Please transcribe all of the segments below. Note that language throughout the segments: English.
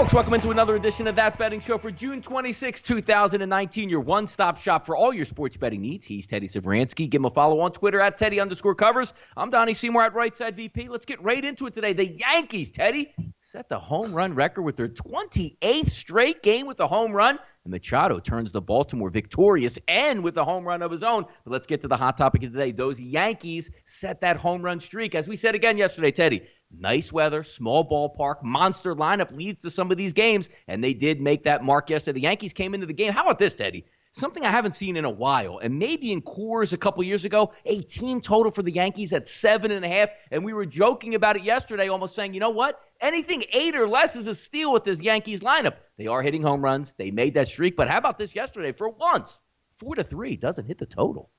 Folks, welcome into another edition of That Betting Show for June 26, 2019, your one-stop shop for all your sports betting needs. He's Teddy Savransky. Give him a follow on Twitter at Teddy_Covers. I'm Donnie Seymour at Right Side VP. Let's get right into it today. The Yankees, Teddy, set the home run record with their 28th straight game with a home run. And Machado turns the Baltimore victorious and with a home run of his own. But let's get to the hot topic of today. Those Yankees set that home run streak. As we said again yesterday, Teddy, nice weather, small ballpark, monster lineup leads to some of these games. And they did make that mark yesterday. The Yankees came into the game. How about this, Teddy? Something I haven't seen in a while, and maybe in Coors a couple years ago, a team total for the Yankees at 7.5, and we were joking about it yesterday, almost saying, you know what? Anything 8 or less is a steal with this Yankees lineup. They are hitting home runs. They made that streak, but how about this yesterday? For once, 4-3 doesn't hit the total.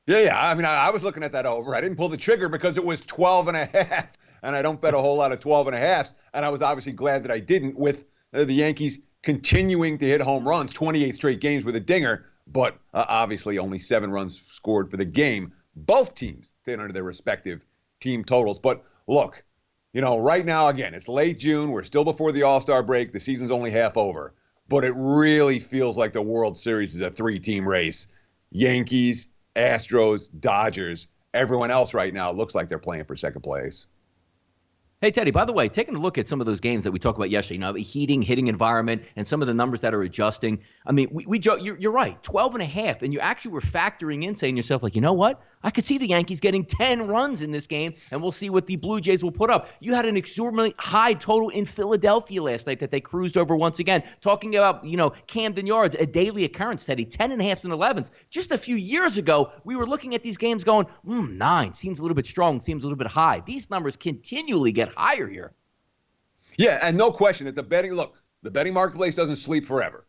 Yeah. I mean, I was looking at that over. I didn't pull the trigger because it was 12.5, and I don't bet a whole lot of 12.5s, and I was obviously glad that I didn't with the Yankees continuing to hit home runs, 28 straight games with a dinger, but obviously only 7 runs scored for the game. Both teams stayed under their respective team totals. But look, you know, right now, again, it's late June. We're still before the All-Star break. The season's only half over. But it really feels like the World Series is a 3-team race. Yankees, Astros, Dodgers, everyone else right now looks like they're playing for second place. Hey, Teddy, by the way, taking a look at some of those games that we talked about yesterday, you know, the hitting environment and some of the numbers that are adjusting. I mean, we joke, you're right, 12.5, and you actually were factoring in, saying to yourself, like, you know what? I could see the Yankees getting 10 runs in this game, and we'll see what the Blue Jays will put up. You had an exorbitantly high total in Philadelphia last night that they cruised over once again. Talking about, you know, Camden Yards, a daily occurrence, Teddy, 10.5s and 11s. Just a few years ago, we were looking at these games going, 9 seems a little bit strong, seems a little bit high. These numbers continually get higher here. Yeah, and no question that the betting marketplace doesn't sleep forever.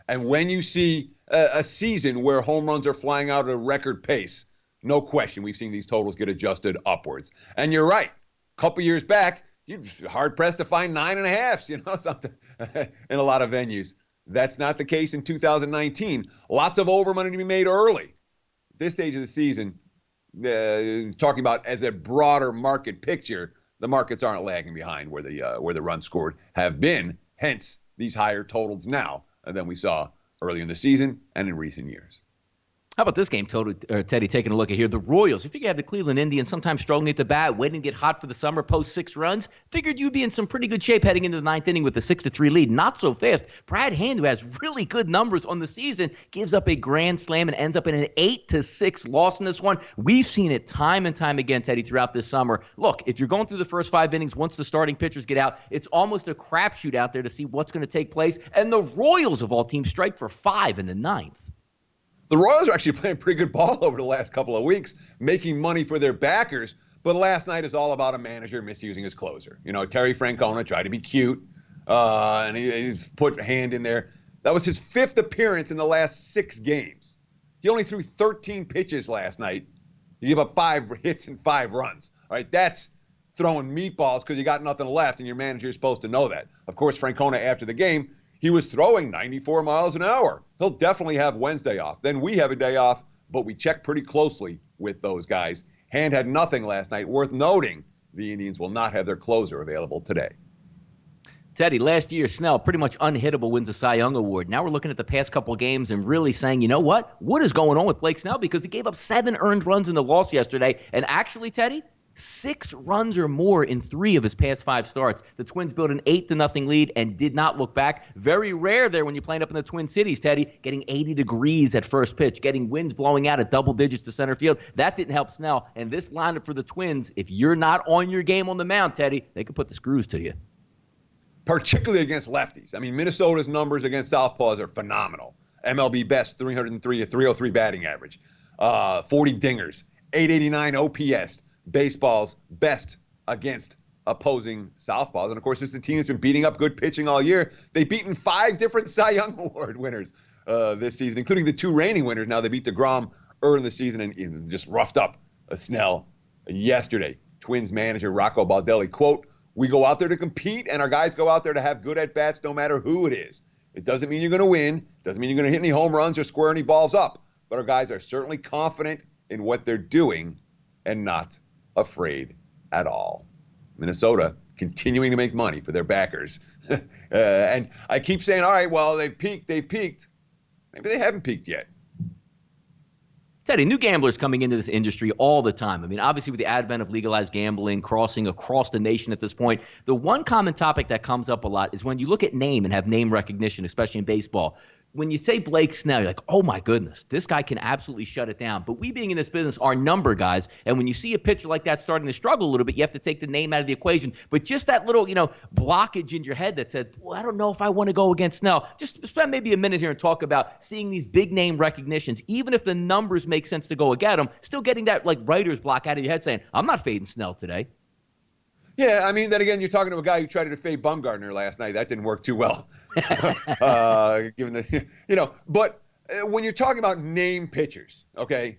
And when you see a season where home runs are flying out at a record pace, no question we've seen these totals get adjusted upwards. And you're right. A couple years back, you're hard-pressed to find 9.5s, you know, something in a lot of venues. That's not the case in 2019. Lots of over money to be made early. At this stage of the season, talking about as a broader market picture, the markets aren't lagging behind where the runs scored have been. Hence, these higher totals now than we saw earlier in the season and in recent years. How about this game, Teddy, taking a look at here? The Royals, you figure you have the Cleveland Indians sometimes struggling at the bat, waiting to get hot for the summer, post 6 runs. Figured you'd be in some pretty good shape heading into the 9th inning with a 6-3 lead. Not so fast. Brad Hand, who has really good numbers on the season, gives up a grand slam and ends up in an 8-6 loss in this one. We've seen it time and time again, Teddy, throughout this summer. Look, if you're going through the first 5 innings, once the starting pitchers get out, it's almost a crapshoot out there to see what's going to take place. And the Royals, of all teams, strike for 5 in the 9th. The Royals are actually playing pretty good ball over the last couple of weeks, making money for their backers. But last night is all about a manager misusing his closer. You know, Terry Francona tried to be cute, and he put Hand in there. That was his 5th appearance in the last 6 games. He only threw 13 pitches last night. He gave up 5 hits and 5 runs. All right, that's throwing meatballs because you got nothing left, and your manager is supposed to know that. Of course, Francona, after the game, he was throwing 94 miles an hour. He'll definitely have Wednesday off. Then we have a day off, but we check pretty closely with those guys. Hand had nothing last night. Worth noting, the Indians will not have their closer available today. Teddy, last year, Snell, pretty much unhittable, wins the Cy Young Award. Now we're looking at the past couple of games and really saying, you know what? What is going on with Blake Snell? Because he gave up 7 earned runs in the loss yesterday. And actually, Teddy, 6 runs or more in 3 of his past 5 starts. The Twins built an 8-0 lead and did not look back. Very rare there when you're playing up in the Twin Cities, Teddy, getting 80 degrees at first pitch, getting winds blowing out at double digits to center field. That didn't help Snell. And this lineup for the Twins, if you're not on your game on the mound, Teddy, they could put the screws to you. Particularly against lefties. I mean, Minnesota's numbers against southpaws are phenomenal. MLB best, 303, a 303 batting average, 40 dingers, 889 OPS. Baseball's best against opposing southpaws. And, of course, this is a team that's been beating up good pitching all year. They've beaten 5 different Cy Young Award winners this season, including the 2 reigning winners. Now they beat DeGrom early in the season and just roughed up Snell yesterday. Twins manager Rocco Baldelli, quote, "We go out there to compete, and our guys go out there to have good at-bats no matter who it is. It doesn't mean you're going to win. Doesn't mean you're going to hit any home runs or square any balls up. But our guys are certainly confident in what they're doing and not afraid at all." Minnesota continuing to make money for their backers. And I keep saying, all right, well, they've peaked. Maybe they haven't peaked yet. Teddy, new gamblers coming into this industry all the time. I mean, obviously with the advent of legalized gambling crossing across the nation at this point, the one common topic that comes up a lot is when you look at name and have name recognition, especially in baseball. When you say Blake Snell, you're like, oh my goodness, this guy can absolutely shut it down. But we being in this business are number guys. And when you see a pitcher like that starting to struggle a little bit, you have to take the name out of the equation. But just that little, blockage in your head that said, well, I don't know if I want to go against Snell. Just spend maybe a minute here and talk about seeing these big name recognitions, even if the numbers make sense to go against them, still getting that writer's block out of your head saying, I'm not fading Snell today. Yeah, I mean, then again, you're talking to a guy who tried to fade Bumgarner last night. That didn't work too well. Given the, but when you're talking about name pitchers, okay,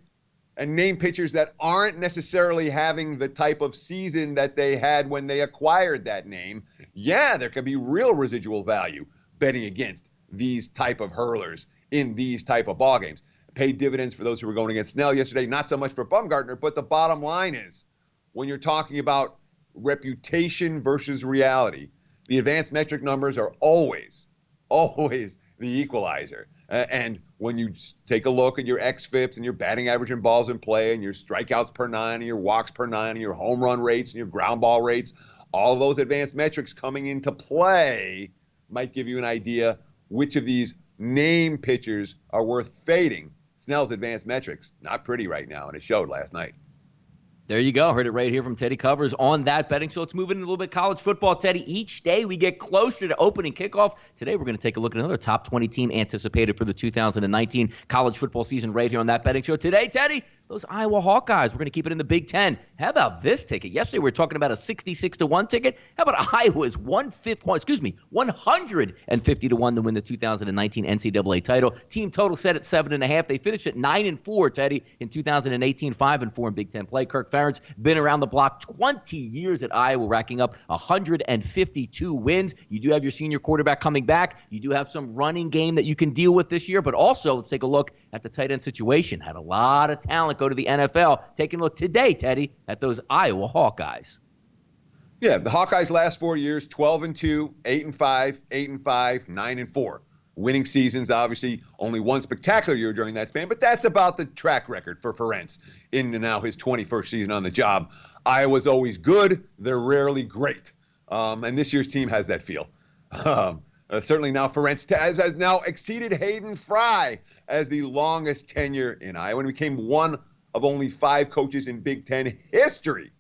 and name pitchers that aren't necessarily having the type of season that they had when they acquired that name, yeah, there can be real residual value betting against these type of hurlers in these type of ball games. Paid dividends for those who were going against Snell yesterday, not so much for Bumgarner, but the bottom line is when you're talking about reputation versus reality, the advanced metric numbers are always the equalizer. And when you take a look at your xFIPs and your batting average in balls in play and your strikeouts per nine and your walks per nine and your home run rates and your ground ball rates, all of those advanced metrics coming into play might give you an idea which of these name pitchers are worth fading. Snell's advanced metrics, not pretty right now, and it showed last night. There you go. Heard it right here from Teddy Covers on that betting. So let's move in a little bit college football, Teddy. Each day we get closer to opening kickoff. Today we're going to take a look at another top 20 team anticipated for the 2019 college football season right here on that betting show. Today, Teddy, those Iowa Hawkeyes, we're going to keep it in the Big Ten. How about this ticket? Yesterday we were talking about a 66-1 ticket. How about Iowa's 150-1 to win the 2019 NCAA title? Team total set at 7.5. They finished at 9-4, Teddy, in 2018, 5-4 in Big Ten play. Kirk Ferentz been around the block 20 years at Iowa, racking up 152 wins. You do have your senior quarterback coming back. You do have some running game that you can deal with this year, but also let's take a look at the tight end situation. Had a lot of talent go to the NFL. Taking a look today, Teddy, at those Iowa Hawkeyes. Yeah, the Hawkeyes last 4 years, 12-2, 8-5, 8-5, 9-4. Winning seasons, obviously, only one spectacular year during that span, but that's about the track record for Ferentz in now his 21st season on the job. Iowa's always good. They're rarely great. And this year's team has that feel. Certainly now Ferentz has now exceeded Hayden Fry as the longest tenure in Iowa and became one of only 5 coaches in Big Ten history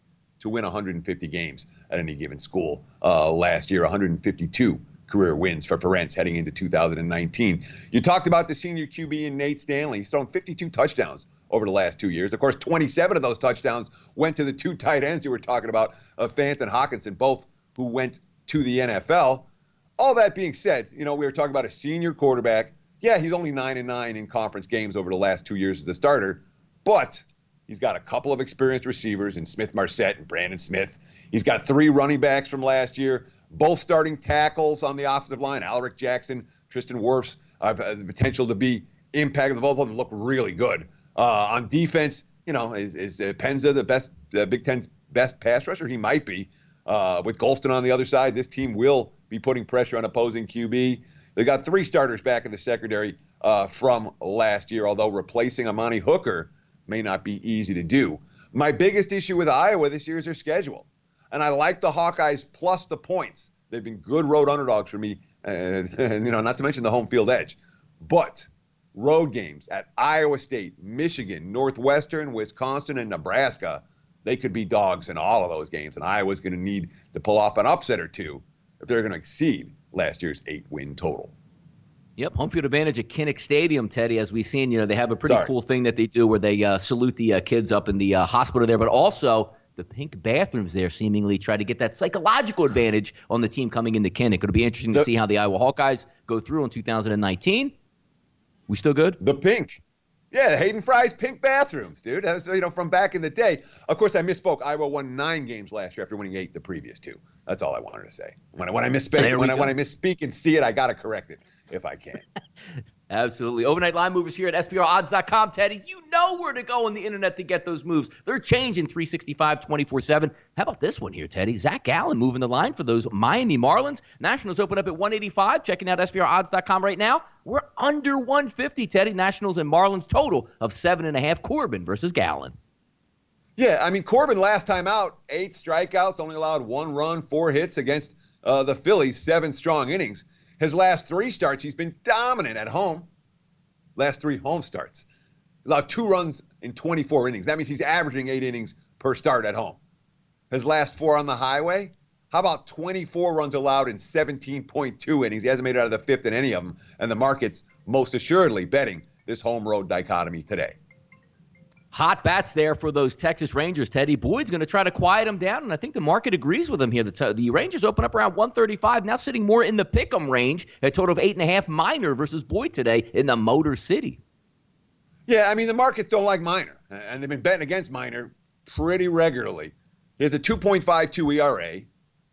to win 150 games at any given school. Last year, 152 career wins for Ferentz heading into 2019. You talked about the senior QB in Nate Stanley. He's thrown 52 touchdowns over the last 2 years. Of course, 27 of those touchdowns went to the 2 tight ends you were talking about, Fant and Hawkinson, both who went to the NFL. All that being said, we were talking about a senior quarterback. Yeah, he's only 9-9 in conference games over the last 2 years as a starter, but he's got a couple of experienced receivers in Smith Marset and Brandon Smith. He's got 3 running backs from last year, both starting tackles on the offensive line. Alric Jackson, Tristan Wirfs have the potential to be impacted. Both of them look really good. On defense, is Penza the best, Big Ten's best pass rusher? He might be. With Golston on the other side, this team will be putting pressure on opposing QB. They got 3 starters back in the secondary from last year, although replacing Amani Hooker may not be easy to do. My biggest issue with Iowa this year is their schedule. And I like the Hawkeyes plus the points. They've been good road underdogs for me, and not to mention the home field edge. But road games at Iowa State, Michigan, Northwestern, Wisconsin, and Nebraska, they could be dogs in all of those games. And Iowa's going to need to pull off an upset or two if they're going to exceed last year's 8-win total. Yep, home field advantage at Kinnick Stadium, Teddy. As we've seen, they have a pretty cool thing that they do where they salute the kids up in the hospital there, but also the pink bathrooms there seemingly try to get that psychological advantage on the team coming into Kinnick. It'll be interesting to see how the Iowa Hawkeyes go through in 2019. We still good? The pink. Yeah, Hayden Fry's pink bathrooms, dude. That was, from back in the day. Of course, I misspoke. Iowa won 9 games last year after winning 8 the previous 2. That's all I wanted to say. When I misspeak and see it, I got to correct it if I can. Absolutely. Overnight line movers here at SBRodds.com, Teddy. know where to go on the internet to get those moves. They're changing 365 24/7. How about this one here, Teddy? Zach Gallen moving the line for those Miami Marlins. Nationals open up at 185. Checking out SBRodds.com right now. We're under 150, Teddy. Nationals and Marlins total of 7.5. Corbin versus Gallen. Yeah, I mean, Corbin last time out, 8 strikeouts, only allowed 1 run, 4 hits against the Phillies, 7 strong innings. His last 3 starts, he's been dominant at home. Last 3 home starts. Allowed 2 runs in 24 innings. That means he's averaging 8 innings per start at home. His last 4 on the highway, how about 24 runs allowed in 17.2 innings? He hasn't made it out of the 5th in any of them, and the market's most assuredly betting this home-road dichotomy today. Hot bats there for those Texas Rangers. Teddy Boyd's going to try to quiet him down, and I think the market agrees with him here. The Rangers open up around 135, now sitting more in the pick'em range, a total of 8.5. Minor versus Boyd today in the Motor City. Yeah, I mean, the markets don't like Minor, and they've been betting against Minor pretty regularly. He has a 2.52 ERA,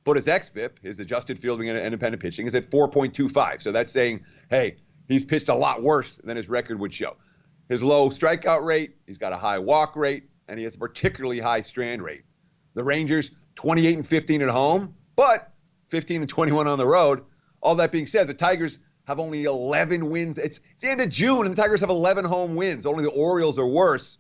but his xFIP, his adjusted fielding and independent pitching, is at 4.25. So that's saying, hey, he's pitched a lot worse than his record would show. His low strikeout rate, he's got a high walk rate, and he has a particularly high strand rate. The Rangers, 28-15 at home, but 15-21 on the road. All that being said, the Tigers have only 11 wins. It's the end of June, and the Tigers have 11 home wins. Only the Orioles are worse,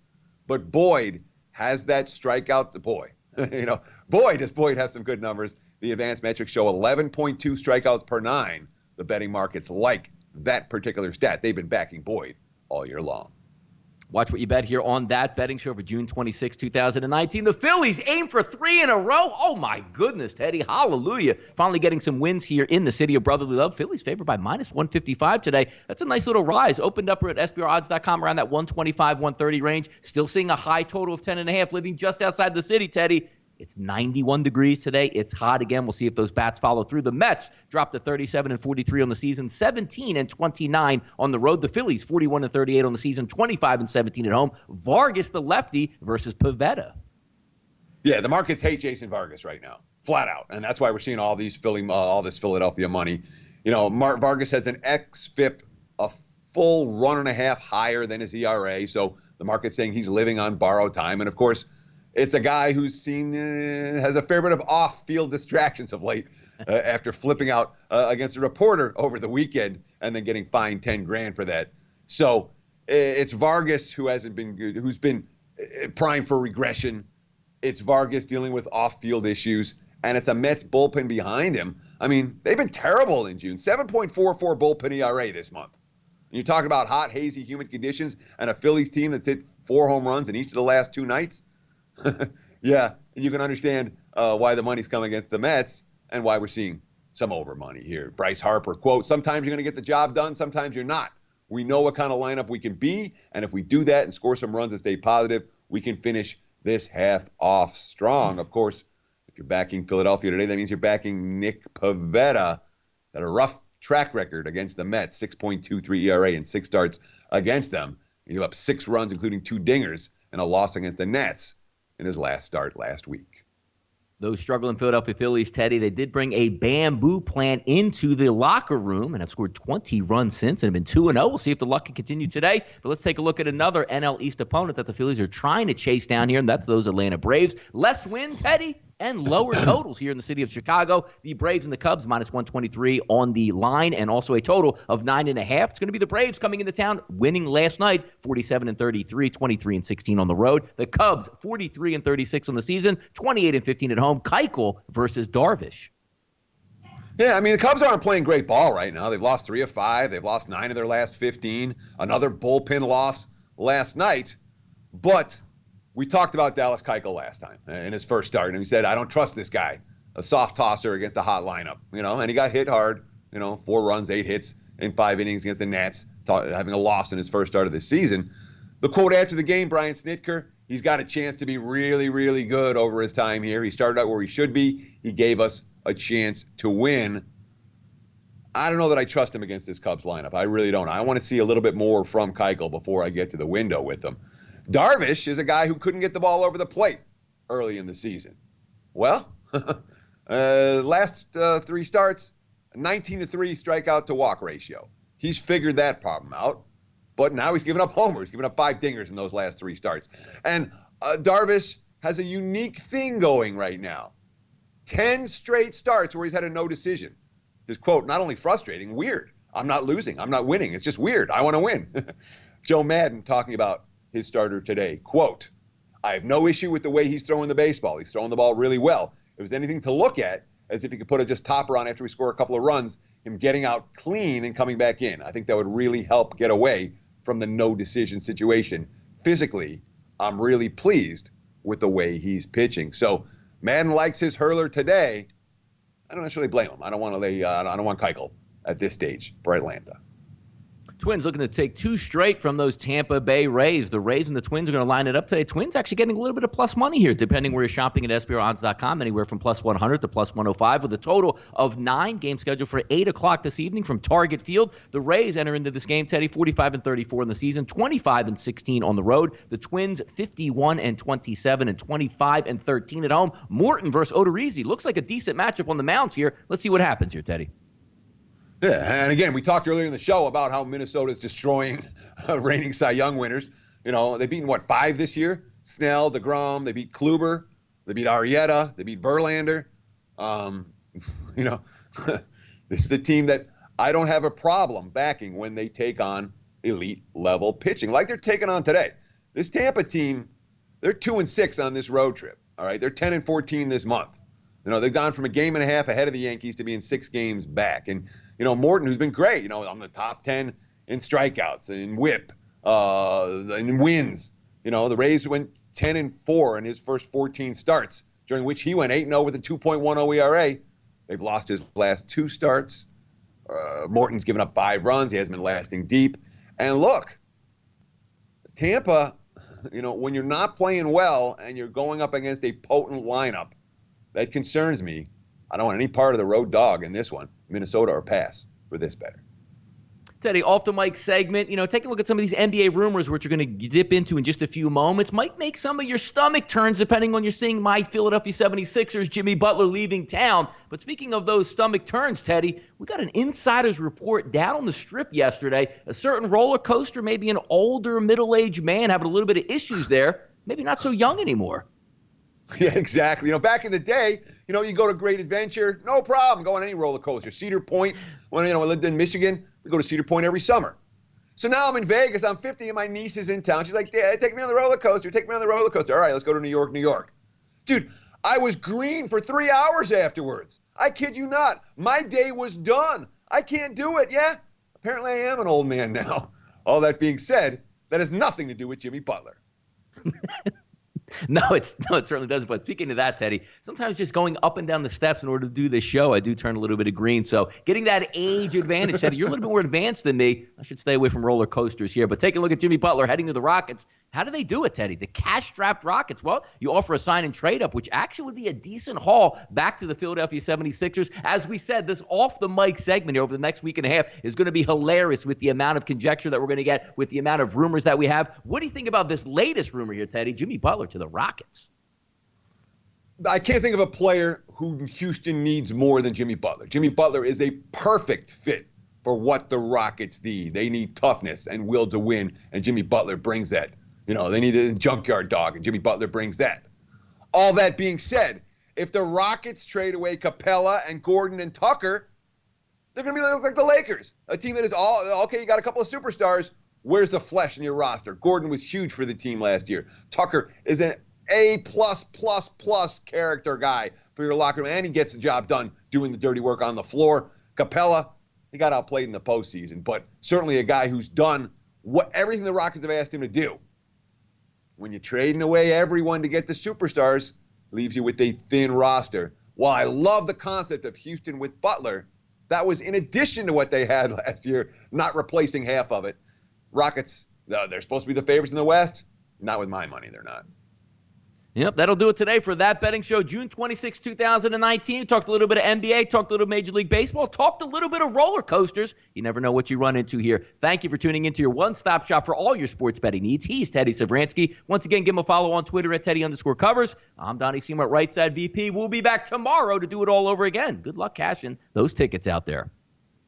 but Boyd has that strikeout. Boy, does Boyd have some good numbers. The advanced metrics show 11.2 strikeouts per 9. The betting markets like that particular stat. They've been backing Boyd all year long. Watch what you bet here on that betting show for June 26, 2019. The Phillies aim for 3 in a row. Oh, my goodness, Teddy. Hallelujah. Finally getting some wins here in the city of brotherly love. Phillies favored by -155 today. That's a nice little rise. Opened up at SBRodds.com around that 125, 130 range. Still seeing a high total of 10.5, living just outside the city, Teddy. It's 91 degrees today. It's hot again. We'll see if those bats follow through. The Mets dropped to 37-43 on the season, 17-29 on the road. The Phillies 41-38 on the season, 25-17 at home. Vargas, the lefty, versus Pivetta. Yeah, the markets hate Jason Vargas right now, flat out, and that's why we're seeing all this Philadelphia money. Vargas has an xFIP a full 1.5 higher than his ERA, so the market's saying he's living on borrowed time, and of course, it's a guy who's has a fair bit of off-field distractions of late after flipping out against a reporter over the weekend and then getting fined $10,000 for that. So it's Vargas who hasn't been good, who's been primed for regression. It's Vargas dealing with off-field issues, and it's a Mets bullpen behind him. I mean, they've been terrible in June. 7.44 bullpen ERA this month. And you're talking about hot, hazy, humid conditions and a Phillies team that's hit 4 home runs in each of the last 2 nights. Yeah, you can understand why the money's coming against the Mets and why we're seeing some over money here. Bryce Harper, quote, "Sometimes you're going to get the job done, sometimes you're not. We know what kind of lineup we can be, and if we do that and score some runs and stay positive, we can finish this half off strong." Of course, if you're backing Philadelphia today, that means you're backing Nick Pivetta. Got a rough track record against the Mets, 6.23 ERA in 6 starts against them. He gave up 6 runs, including 2 dingers, and a loss against the Nats in his last start last week. Those struggling Philadelphia Phillies, Teddy, they did bring a bamboo plant into the locker room and have scored 20 runs since and have been 2-0. We'll see if the luck can continue today. But let's take a look at another NL East opponent that the Phillies are trying to chase down here, and that's those Atlanta Braves. Less win, Teddy, and lower totals here in the city of Chicago. The Braves and the Cubs -123 on the line, and also a total of 9.5. It's going to be the Braves coming into town, winning last night, 47-33, 23-16 on the road. The Cubs 43-36 on the season, 28-15 at home. Keuchel versus Darvish. Yeah, I mean, the Cubs aren't playing great ball right now. They've lost 3 of 5. They've lost 9 of their last 15. Another bullpen loss last night. But we talked about Dallas Keuchel last time in his first start, and we said, I don't trust this guy, a soft tosser against a hot lineup, and he got hit hard, 4 runs, 8 hits in 5 innings against the Nats, having a loss in his first start of the season. The quote after the game, Brian Snitker, he's got a chance to be really, really good over his time here. He started out where he should be. He gave us a chance to win. I don't know that I trust him against this Cubs lineup. I really don't. I want to see a little bit more from Keuchel before I get to the window with him. Darvish is a guy who couldn't get the ball over the plate early in the season. Well, last 3 starts, 19-3 strikeout to walk ratio. He's figured that problem out. but now he's given up homers. He's given up 5 dingers in those last 3 starts. And Darvish has a unique thing going right now. 10 straight starts where he's had a no decision. His quote, not only frustrating, weird. I'm not losing. I'm not winning. It's just weird. I want to win. Joe Madden talking about his starter today. Quote, I have no issue with the way he's throwing the baseball. He's throwing the ball really well. If there's anything to look at, as if he could put a just topper on after we score a couple of runs, him getting out clean and coming back in. I think that would really help get away from the no decision situation. Physically, I'm really pleased with the way he's pitching. So Madden likes his hurler today. I don't necessarily blame him. I don't want Keuchel at this stage for Atlanta. Twins looking to take 2 straight from those Tampa Bay Rays. The Rays and the Twins are going to line it up today. Twins actually getting a little bit of plus money here, depending where you're shopping at SBRodds.com, anywhere from plus 100 to plus 105, with a total of 9 games scheduled for 8 o'clock this evening from Target Field. The Rays enter into this game, Teddy, 45-34 in the season, 25-16 on the road. The Twins, 51-27 and 25-13 at home. Morton versus Odorizzi. Looks like a decent matchup on the mounds here. Let's see what happens here, Teddy. Yeah, and again, we talked earlier in the show about how Minnesota is destroying reigning Cy Young winners. You know, they've beaten, 5 this year? Snell, DeGrom, they beat Kluber, they beat Arrieta, they beat Verlander. This is a team that I don't have a problem backing when they take on elite-level pitching, like they're taking on today. This Tampa team, they're 2-6 on this road trip, all right? They're 10-14 this month. You know, they've gone from a game and a half ahead of the Yankees to being 6 games back. And, Morton, who's been great, on the top 10 in strikeouts, in whip, in wins. The Rays went 10-4 in his first 14 starts, during which he went 8-0 with a 2.10 ERA. They've lost his last 2 starts. Morton's given up 5 runs. He hasn't been lasting deep. And look, Tampa, when you're not playing well and you're going up against a potent lineup, that concerns me. I don't want any part of the road dog in this one. Minnesota or pass for this better. Teddy, off the mic segment, take a look at some of these NBA rumors, which we're going to dip into in just a few moments. Might make some of your stomach turns depending on you're seeing my Philadelphia 76ers, Jimmy Butler leaving town. But speaking of those stomach turns, Teddy, we got an insider's report down on the Strip yesterday. A certain roller coaster, maybe an older middle-aged man having a little bit of issues there, maybe not so young anymore. Yeah, exactly. Back in the day, you go to Great Adventure, no problem, go on any roller coaster. Cedar Point, when I lived in Michigan, we go to Cedar Point every summer. So now I'm in Vegas, I'm 50 and my niece is in town. She's like, Dad, take me on the roller coaster, All right, let's go to New York. Dude, I was green for 3 hours afterwards. I kid you not. My day was done. I can't do it, yeah? Apparently I am an old man now. All that being said, that has nothing to do with Jimmy Butler. No, it certainly doesn't. But speaking of that, Teddy, sometimes just going up and down the steps in order to do this show, I do turn a little bit of green. So getting that age advantage, Teddy, you're a little bit more advanced than me. I should stay away from roller coasters here. But take a look at Jimmy Butler heading to the Rockets. How do they do it, Teddy? The cash-strapped Rockets. Well, you offer a sign and trade up, which actually would be a decent haul back to the Philadelphia 76ers. As we said, this off-the-mic segment here over the next week and a half is going to be hilarious with the amount of conjecture that we're going to get, with the amount of rumors that we have. What do you think about this latest rumor here, Teddy? Jimmy Butler to the Rockets. I can't think of a player who Houston needs more than Jimmy Butler. Jimmy Butler is a perfect fit for what the Rockets need. They need toughness and will to win, and Jimmy Butler brings that. They need a junkyard dog, and Jimmy Butler brings that. All that being said, if the Rockets trade away Capella and Gordon and Tucker, they're going to be like the Lakers, a team that is okay, you got a couple of superstars. Where's the flesh in your roster? Gordon was huge for the team last year. Tucker is an A++ character guy for your locker room, and he gets the job done doing the dirty work on the floor. Capella, he got outplayed in the postseason, but certainly a guy who's done everything the Rockets have asked him to do. When you're trading away everyone to get the superstars, leaves you with a thin roster. While I love the concept of Houston with Butler, that was in addition to what they had last year, not replacing half of it. Rockets, they're supposed to be the favorites in the West. Not with my money, they're not. Yep, that'll do it today for That Betting Show, June 26, 2019. Talked a little bit of NBA, talked a little Major League Baseball, talked a little bit of roller coasters. You never know what you run into here. Thank you for tuning into your one-stop shop for all your sports betting needs. He's Teddy Savransky. Once again, give him a follow on Twitter at Teddy_Covers. I'm Donnie Seymour at Right Side VP. We'll be back tomorrow to do it all over again. Good luck cashing those tickets out there.